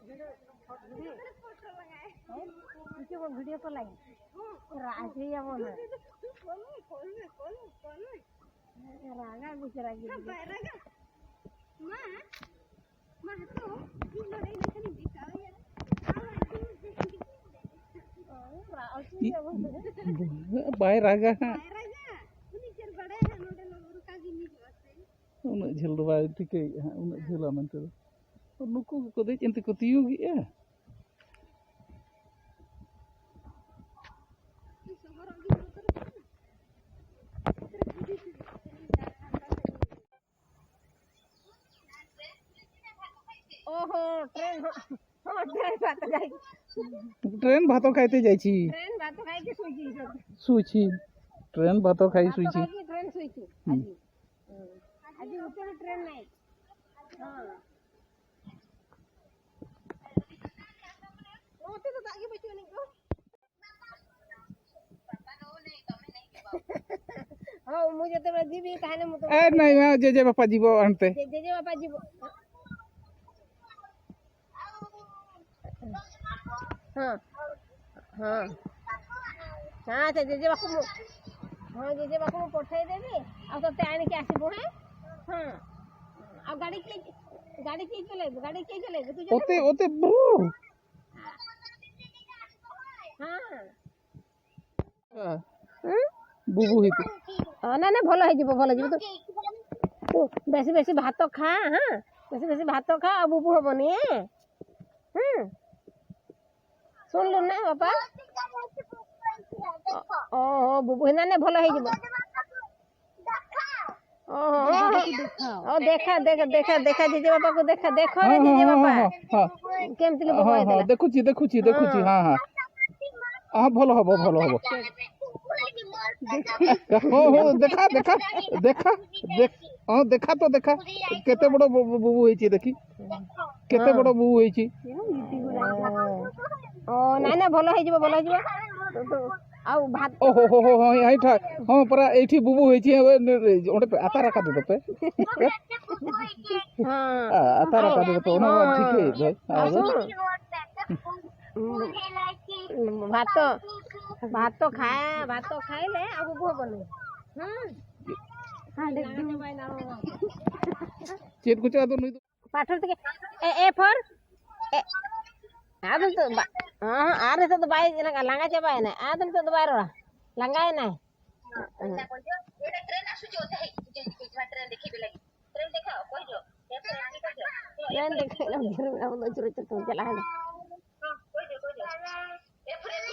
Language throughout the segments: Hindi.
वीडियो कॉल आई राजी है वो ना रागा बेचारा की रागा मां तो ये लड़ाई नहीं करी दिखाओ यार बाय रागा उनी चल बड़े है नोडे लोग का गिनी वास्ते उन झेल दो बाय ठीक है उन झेला मनते और नुकु को दे चिंता को तियु गया ओहो ट्रेन हां ट्रेन भातो खाइते जाई छी ट्रेन भातो खाइ के सुई ट्रेन भातो खाइ सुई छी ट्रेन सुई छी आज उतर ट्रेन नहीं हां ओते तो आगे बच्चो नहीं को पापा नो नहीं तमे नहीं हां मुझे तो जीबी कहने मु ए नहीं मैं जेजे बापा जीवो आनते जेजे बापा जीवो हाँ हाँ हाँ से जेजे बापू हाँ जेजे बापू पठाई देबे आ तो ते आनी के आसीबो है हां आ गाड़ी के चले तू ओते बू हां बुबू हिते ना ना भलो है जीवो तो बेसी भात खा हां बेसी भात खा आ बुबू होबनी है सुन लो ना बापा ओ बुबू ना ने भलो है जीवो ओ देखा जीजे बापा को देखा देखो रे जीजे बापा केमति लो बाबा हां देखुची हां हां भलो हबो हो देखा हां देखा केते बड़ बुबू होई छी देखी केते बड़ बुबू होई छी ओ ना भलो है जीवो आ भात ओ हो आइठा हां परा एठी बुबू होई छी ओडे आता रखा दे पे हां आता रखा दे तो ना ठीक है भात खाए ले अब बुबू बने हां देख भाई ना चेत कुछ तो नहीं पाठर के ए फॉर आदम तो हां आरे तो बाय लंगा चबाय ना आदम तो बाय रो लंगा है ना ट्रेन आसु जो है ट्रेन देखिबे लगी ट्रेन देखा कोई जो ट्रेन देखे ना हम चुर तो चला है कोई जो ए फ्रेंड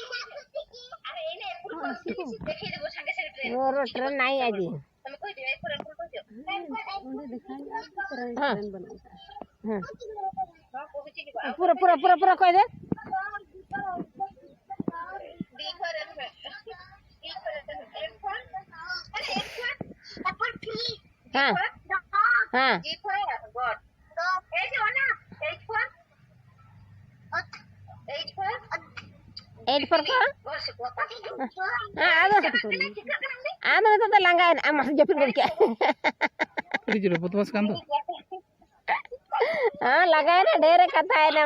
अरे इने देखि देबो संगे से ट्रेन रो ट्रेन नहीं आज तुम कोई दे ए फ्रेंड कोई दे ट्रेन बना हां पूरा कह दे हाँ हाँ 8 4 का आदो तो लंगा है आ मस जपिन कर क्या बदमाश कांदो हां लगा है ना ढेर कथा है ना